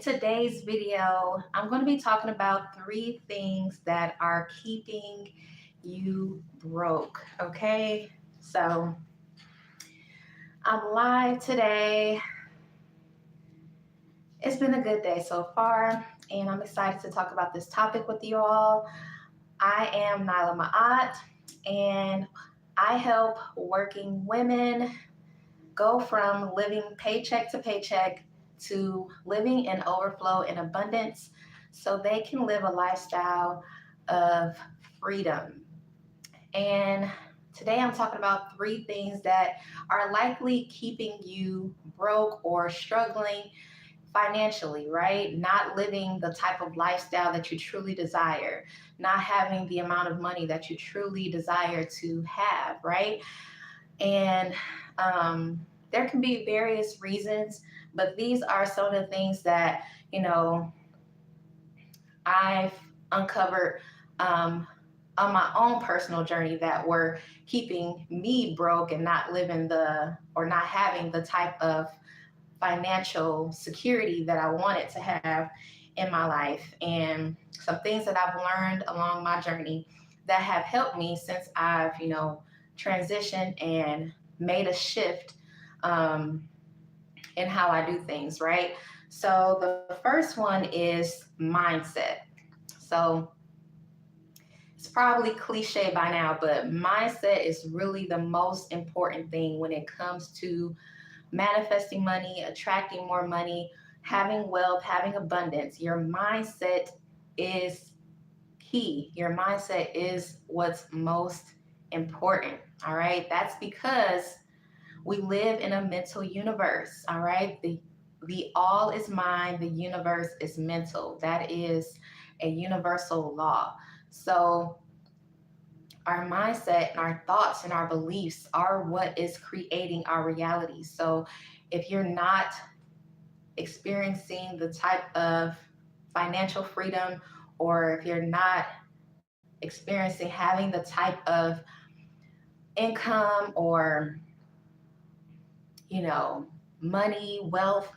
today's video, I'm going to be talking about three things that are keeping you broke. Okay, so I'm live today. It's been a good day so far, and I'm excited to talk about this topic with you all. I am Naila, and I help working women go from living paycheck to paycheck to living in overflow and abundance so they can live a lifestyle of freedom. And today I'm talking about three things that are likely keeping you broke or struggling financially, right? Not living the type of lifestyle that you truly desire, not having the amount of money that you truly desire to have, right? And there can be various reasons, but these are some of the things that, you know, I've uncovered on my own personal journey that were keeping me broke and not living or not having the type of financial security that I wanted to have in my life. And some things that I've learned along my journey that have helped me since I've, transitioned and made a shift um, in how I do things, right? So the first one is mindset. So it's probably cliche by now, but mindset is really the most important thing when it comes to manifesting money, attracting more money, having wealth, having abundance. Your mindset is key. Your mindset is what's most important. All right. That's because we live in a mental universe. All right. The all is mind, the universe is mental. That is a universal law. So our mindset and our thoughts and our beliefs are what is creating our reality. So if you're not experiencing the type of financial freedom, or if you're not experiencing having the type of income or, you know, money, wealth,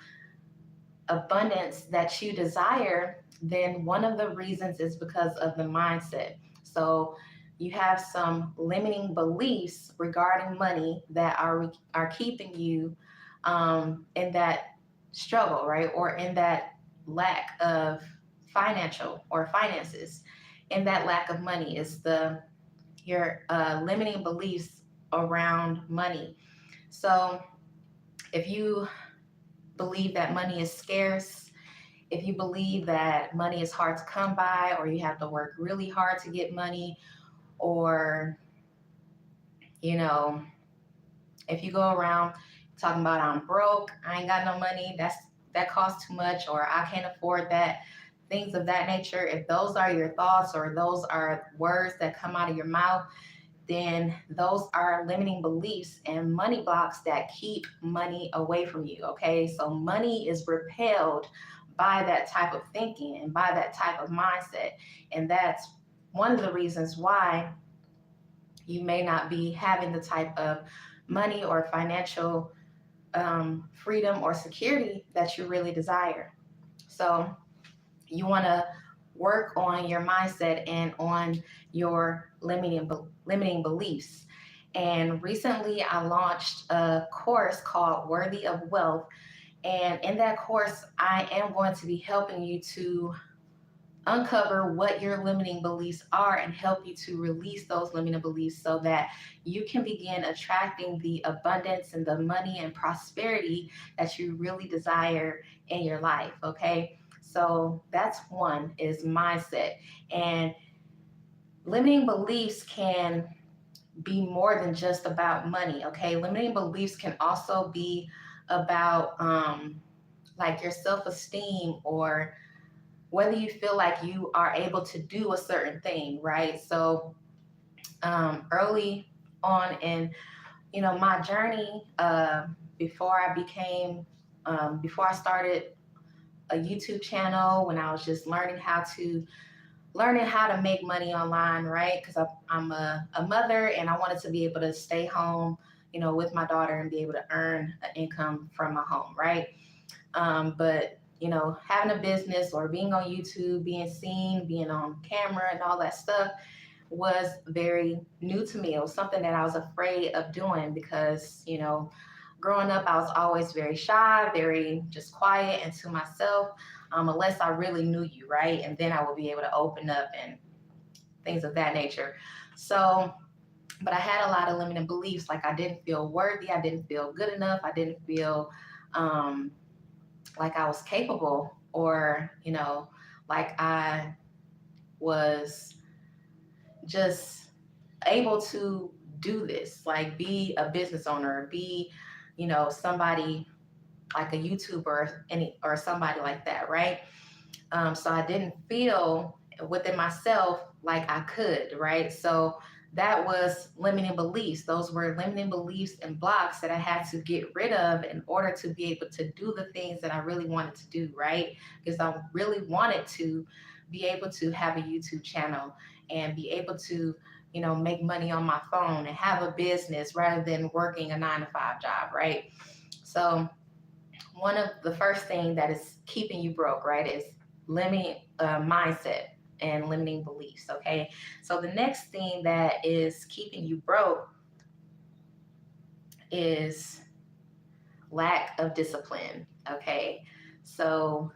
abundance that you desire, then one of the reasons is because of the mindset. So you have some limiting beliefs regarding money that are keeping you in that struggle, right, or in that lack of financial or finances. And that lack of money is your limiting beliefs around money. So if you believe that money is scarce, if you believe that money is hard to come by, or you have to work really hard to get money, or, you know, if you go around talking about I'm broke, I ain't got no money, that costs too much, or I can't afford that, things of that nature, if those are your thoughts or those are words that come out of your mouth, then those are limiting beliefs and money blocks that keep money away from you. Okay, so money is repelled by that type of thinking and by that type of mindset. And that's one of the reasons why you may not be having the type of money or financial freedom or security that you really desire. So you want to work on your mindset and on your limiting beliefs. And recently I launched a course called Worthy of Wealth. And in that course, I am going to be helping you to uncover what your limiting beliefs are and help you to release those limiting beliefs so that you can begin attracting the abundance and the money and prosperity that you really desire in your life. Okay, so that's one, is mindset. And limiting beliefs can be more than just about money. Okay, limiting beliefs can also be about like your self-esteem, or whether you feel like you are able to do a certain thing, right? So early on in, my journey, before I started a YouTube channel, when I was just learning how to make money online, right? Because I'm a mother and I wanted to be able to stay home, with my daughter and be able to earn an income from my home, right? But having a business or being on YouTube, being seen, being on camera, and all that stuff was very new to me. It was something that I was afraid of doing because, growing up, I was always very shy, very just quiet and to myself, unless I really knew you, right? And then I would be able to open up and things of that nature. So, but I had a lot of limiting beliefs. Like I didn't feel worthy, I didn't feel good enough, I didn't feel um, like I was capable, or like I was just able to do this, like be a business owner, be somebody like a YouTuber, any or somebody like that, right? So I didn't feel within myself like I could, right? So that was limiting beliefs. Those were limiting beliefs and blocks that I had to get rid of in order to be able to do the things that I really wanted to do, right? Because I really wanted to be able to have a YouTube channel and be able to, make money on my phone and have a business rather than working a 9 to 5 job, right? So one of the first thing that is keeping you broke, right, is limiting mindset and limiting beliefs. Okay, so the next thing that is keeping you broke is lack of discipline. Okay, so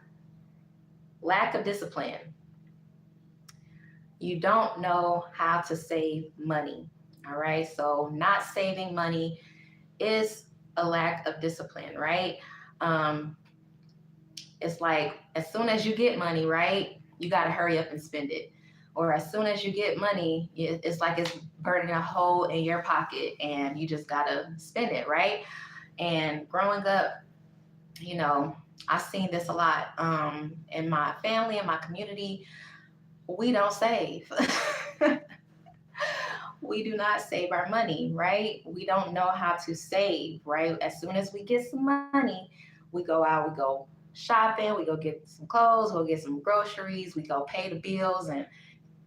lack of discipline. You don't know how to save money. All right, so not saving money is a lack of discipline, right? Um, it's like as soon as you get money, right, you got to hurry up and spend it. Or as soon as you get money, it's like it's burning a hole in your pocket and you just got to spend it, right? And growing up, you know, I've seen this a lot in my family, in my community. We don't save. We do not save our money, right? We don't know how to save, right? As soon as we get some money, we go out, we go shopping, we go get some clothes, we'll get some groceries, we go pay the bills, and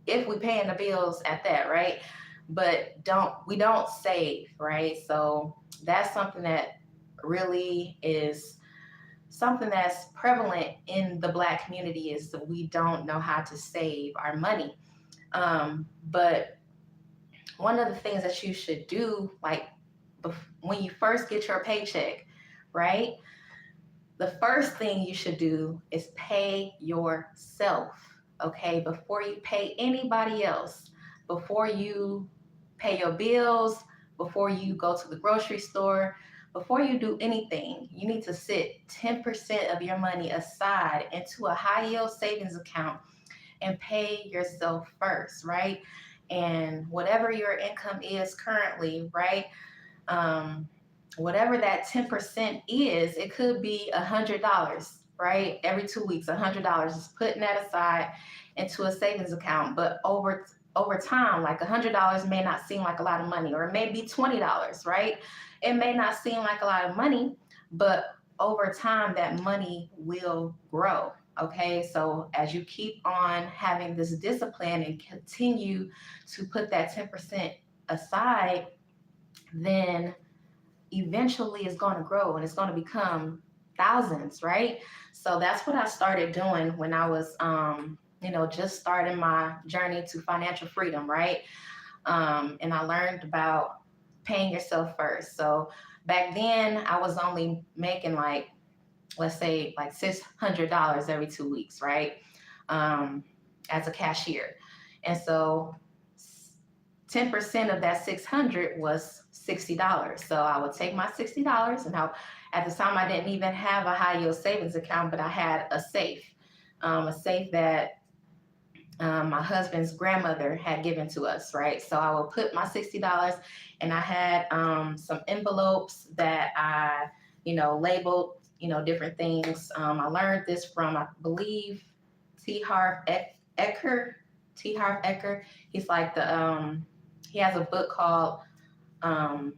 if we paying the bills at that, right? But we don't save, right? So that's something that really is something that's prevalent in the Black community, is that we don't know how to save our money. But one of the things that you should do, like when you first get your paycheck, right? The first thing you should do is pay yourself, okay? Before you pay anybody else, before you pay your bills, before you go to the grocery store, before you do anything, you need to sit 10% of your money aside into a high yield savings account and pay yourself first, right? And whatever your income is currently, right? Um, Whatever that 10% is, it could be $100, right? Every 2 weeks, $100, just putting that aside into a savings account. But over time, like $100 may not seem like a lot of money, or it may be $20, right? It may not seem like a lot of money, but over time, that money will grow. Okay, so as you keep on having this discipline and continue to put that 10% aside, then eventually it's going to grow and it's going to become thousands, right? So that's what I started doing when I was, just starting my journey to financial freedom, right? And I learned about paying yourself first. So back then I was only making like, let's say like $600 every 2 weeks, right? Um, as a cashier. And so 10% of that 600 was $60. So I would take my $60, and at the time I didn't even have a high yield savings account, but I had a safe that my husband's grandmother had given to us, right? So I would put my $60, and I had some envelopes that I, labeled, different things. I learned this from, I believe, T. Harv Eker. T. Harv Eker. He's like he has a book called um,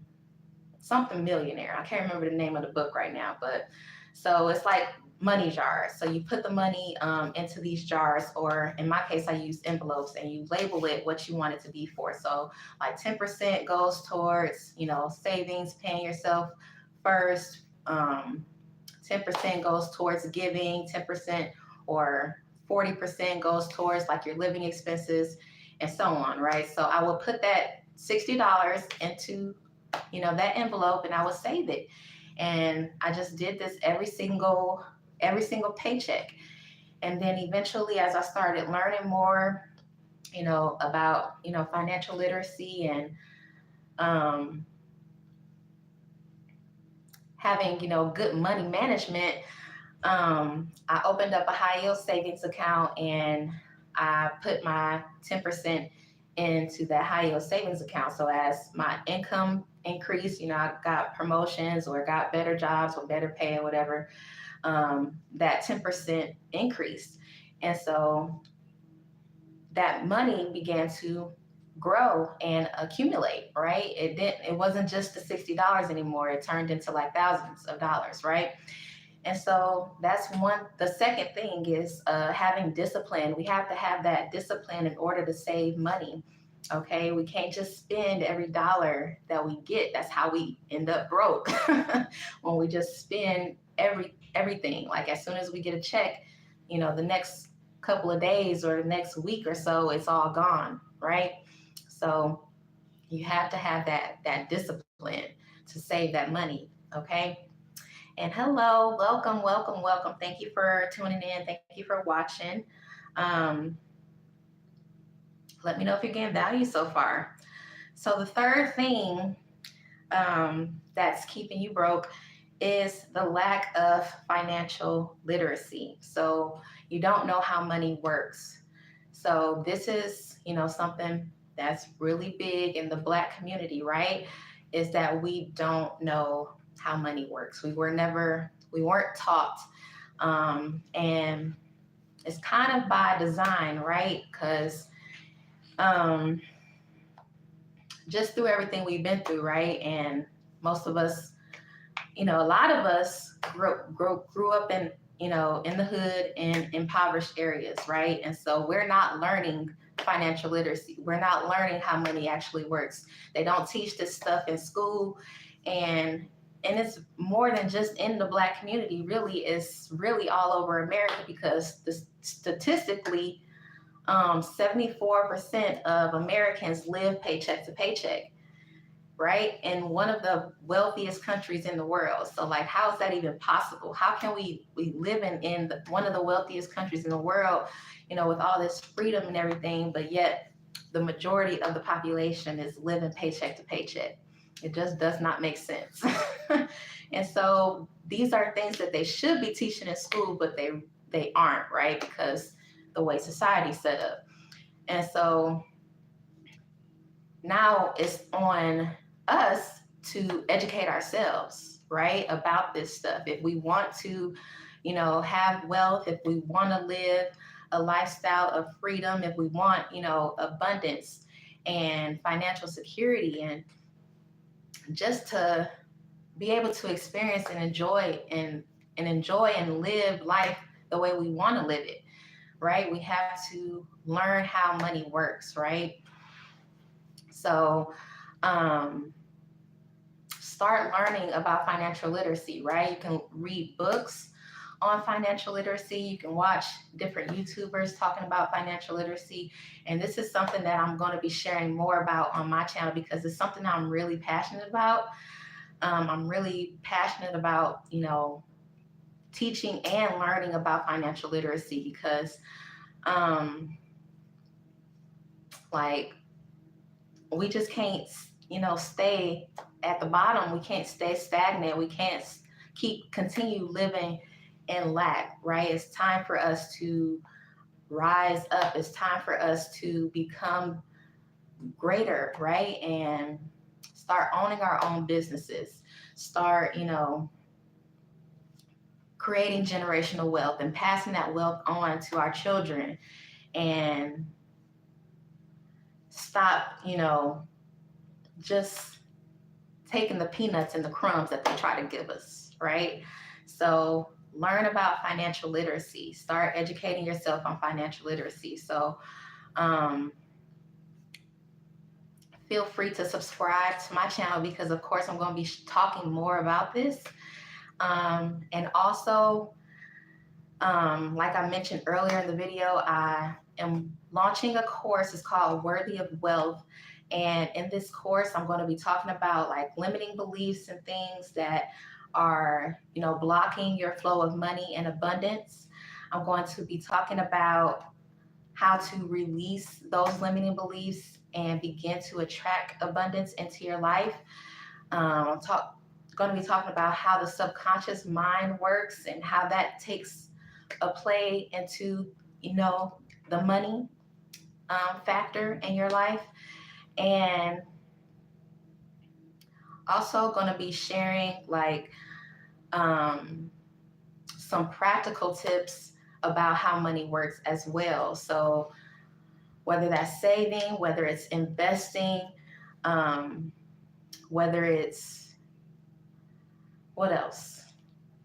something millionaire. I can't remember the name of the book right now, but so it's like money jars. So you put the money into these jars, or in my case, I use envelopes, and you label it what you want it to be for. So like 10% goes towards, savings, paying yourself first. 10% goes towards giving, 10% or 40% goes towards like your living expenses and so on, right? So I will put that $60 into, that envelope, and I will save it. And I just did this every single paycheck. And then eventually, as I started learning more, about, financial literacy and um, having, good money management, I opened up a high yield savings account, and I put my 10% into that high yield savings account. So as my income increased, I got promotions or got better jobs or better pay or whatever, that 10% increased. And so that money began to grow and accumulate, right? It wasn't just the $60 anymore. It turned into like thousands of dollars, right? And so that's one. The second thing is having discipline. We have to have that discipline in order to save money. Okay, we can't just spend every dollar that we get. That's how we end up broke. When we just spend everything. Like as soon as we get a check, the next couple of days or the next week or so, it's all gone, right? So you have to have that discipline to save that money. Okay. And hello, welcome, welcome, welcome. Thank you for tuning in. Thank you for watching. Um, Let me know if you're getting value so far. So the third thing that's keeping you broke is the lack of financial literacy. So you don't know how money works. So this is, something that's really big in the Black community, right? Is that we don't know how money works. We weren't taught. And it's kind of by design, right? Because um, just through everything we've been through, right? And most of us, a lot of us grew up in, in the hood and impoverished areas, right? And so we're not learning financial literacy. We're not learning how money actually works. They don't teach this stuff in school, and it's more than just in the Black community. Really, it's really all over America, because statistically, 74% of Americans live paycheck to paycheck, right? In one of the wealthiest countries in the world. So like, how is that even possible? How can we live in one of the wealthiest countries in the world, with all this freedom and everything, but yet the majority of the population is living paycheck to paycheck? It just does not make sense. And so these are things that they should be teaching in school, but they aren't, right? Because the way society's set up. And so now it's on us to educate ourselves, right, about this stuff. If we want to, have wealth, if we want to live a lifestyle of freedom, if we want, abundance and financial security, and just to be able to experience and enjoy and live life the way we want to live it, right? We have to learn how money works, right? So start learning about financial literacy, right? You can read books on financial literacy. You can watch different YouTubers talking about financial literacy. And this is something that I'm going to be sharing more about on my channel, because it's something I'm really passionate about. I'm really passionate about, teaching and learning about financial literacy, because like, we just can't, stay at the bottom. We can't stay stagnant. We can't continue living in lack, right? It's time for us to rise up. It's time for us to become greater, right? And start owning our own businesses. Start, creating generational wealth and passing that wealth on to our children, and stop, just taking the peanuts and the crumbs that they try to give us, right? So learn about financial literacy. Start educating yourself on financial literacy. So feel free to subscribe to my channel, because of course I'm going to be talking more about this. And also, like I mentioned earlier in the video, I am launching a course. It's called Worthy of Wealth. And in this course, I'm going to be talking about like limiting beliefs and things that are, blocking your flow of money and abundance. I'm going to be talking about how to release those limiting beliefs and begin to attract abundance into your life. Going to be talking about how the subconscious mind works and how that takes a play into, the money factor in your life. And also going to be sharing like some practical tips about how money works as well. So whether that's saving, whether it's investing, um, whether it's what else?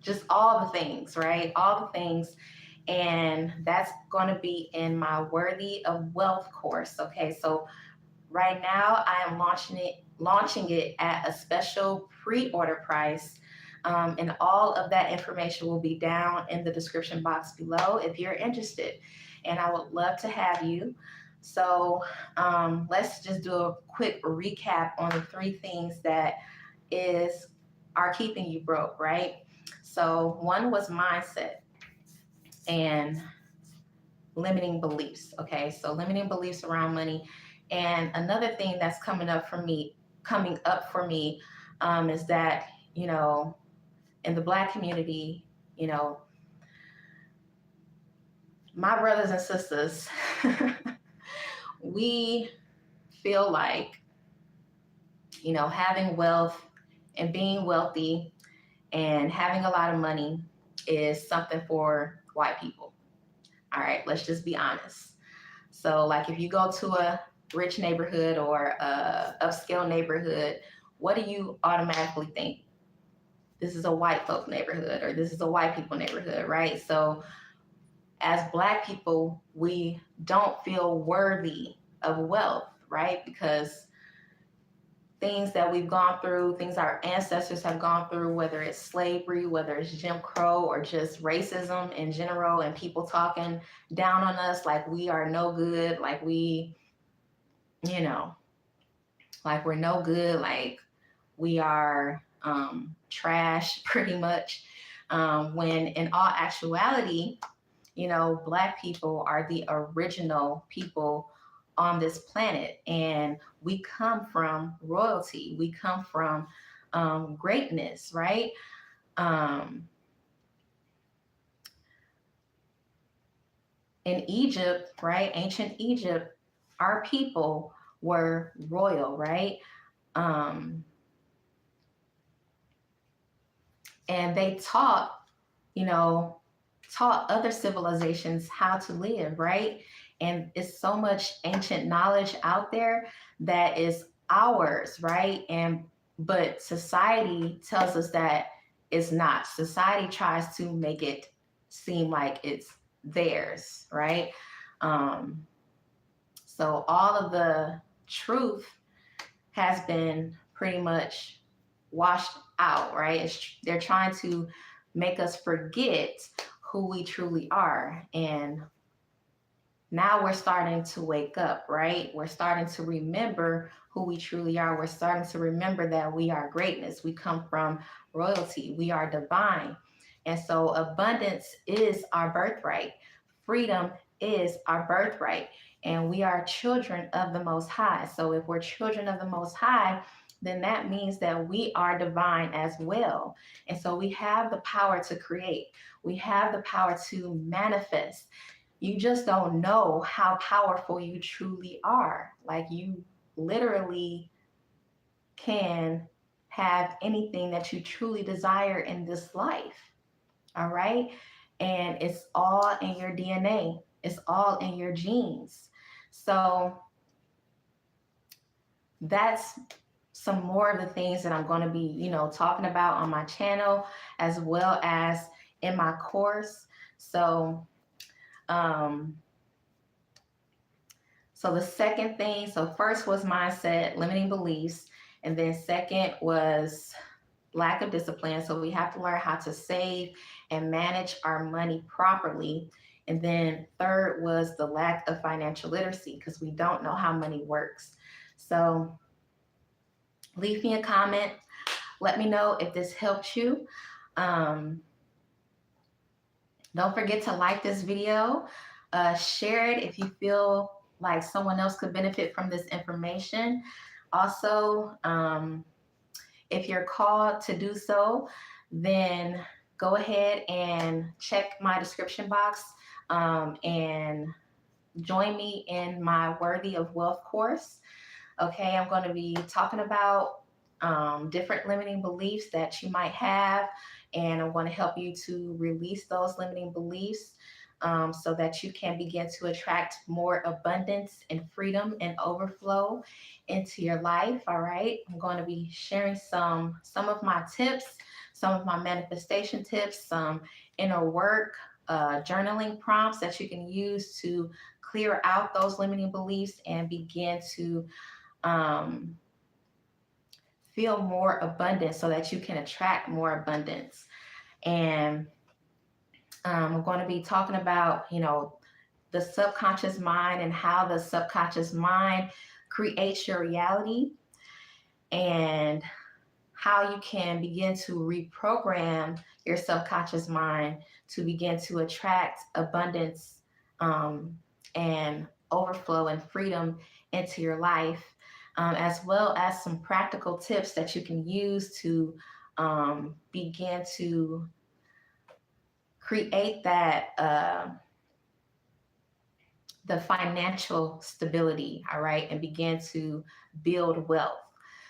Just all the things, right? All the things. And that's going to be in my Worthy of Wealth course. Okay, so right now I am launching it at a special pre-order price. And all of that information will be down in the description box below if you're interested. And I would love to have you. So let's just do a quick recap on the three things that are keeping you broke, right? So one was mindset and limiting beliefs. Okay, so limiting beliefs around money. And another thing that's coming up for me, is that, in the Black community, my brothers and sisters, we feel like, having wealth and being wealthy and having a lot of money is something for white people. All right, let's just be honest. So, like, if you go to a rich neighborhood or a upscale neighborhood, what do you automatically think? This is a white folk neighborhood or this is a white people neighborhood, right? So, as Black people, we don't feel worthy of wealth, right? Because things that we've gone through, things our ancestors have gone through, whether it's slavery, whether it's Jim Crow, or just racism in general, and people talking down on us like we are no good, like you know, like we're no good, like we are trash, pretty much. When in all actuality, Black people are the original people on this planet, and we come from royalty. We come from greatness, right? Um, in Egypt, right, ancient Egypt, our people were royal, right? Um, and they you know, taught other civilizations how to live, right? And it's so much ancient knowledge out there that is ours, right? But society tells us that it's not. Society tries to make it seem like it's theirs, right? Um, so all of the truth has been pretty much washed out, right? They're trying to make us forget who we truly are. And now we're starting to wake up, right? We're starting to remember who we truly are. We're starting to remember that we are greatness. We come from royalty. We are divine. And so abundance is our birthright. Freedom is our birthright. And we are children of the Most High. So if we're children of the Most High, then that means that we are divine as well. And so we have the power to create. We have the power to manifest. You just don't know how powerful you truly are. Like, you literally can have anything that you truly desire in this life. All right. And it's all in your DNA, it's all in your genes. So that's some more of the things that I'm going to be, talking about on my channel as well as in my course. Um, so the second thing, so first was mindset, limiting beliefs, and then second was lack of discipline. So we have to learn how to save and manage our money properly. And then third was the lack of financial literacy because we don't know how money works. So leave me a comment. Let me know if this helped you. Um, don't forget to like this video, share it if you feel like someone else could benefit from this information. Also, if you're called to do so, then go ahead and check my description box and join me in my Worthy of Wealth course. Okay, I'm going to be talking about different limiting beliefs that you might have, and I'm going to help you to release those limiting beliefs so that you can begin to attract more abundance and freedom and overflow into your life. All right, I'm going to be sharing some of my tips, some of my manifestation tips, some inner work, journaling prompts that you can use to clear out those limiting beliefs and begin to um, feel more abundant so that you can attract more abundance. And I'm going to be talking about, the subconscious mind and how the subconscious mind creates your reality and how you can begin to reprogram your subconscious mind to begin to attract abundance and overflow and freedom into your life, as well as some practical tips that you can use to begin to create that the financial stability, all right, and begin to build wealth.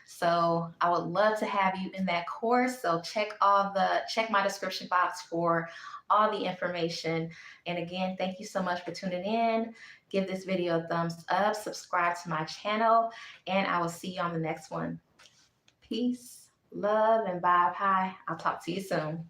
So I would love to have you in that course. So check my description box for all the information. And again, thank you so much for tuning in. Give this video a thumbs up, subscribe to my channel, and I will see you on the next one. Peace, love, and vibe high. I'll talk to you soon.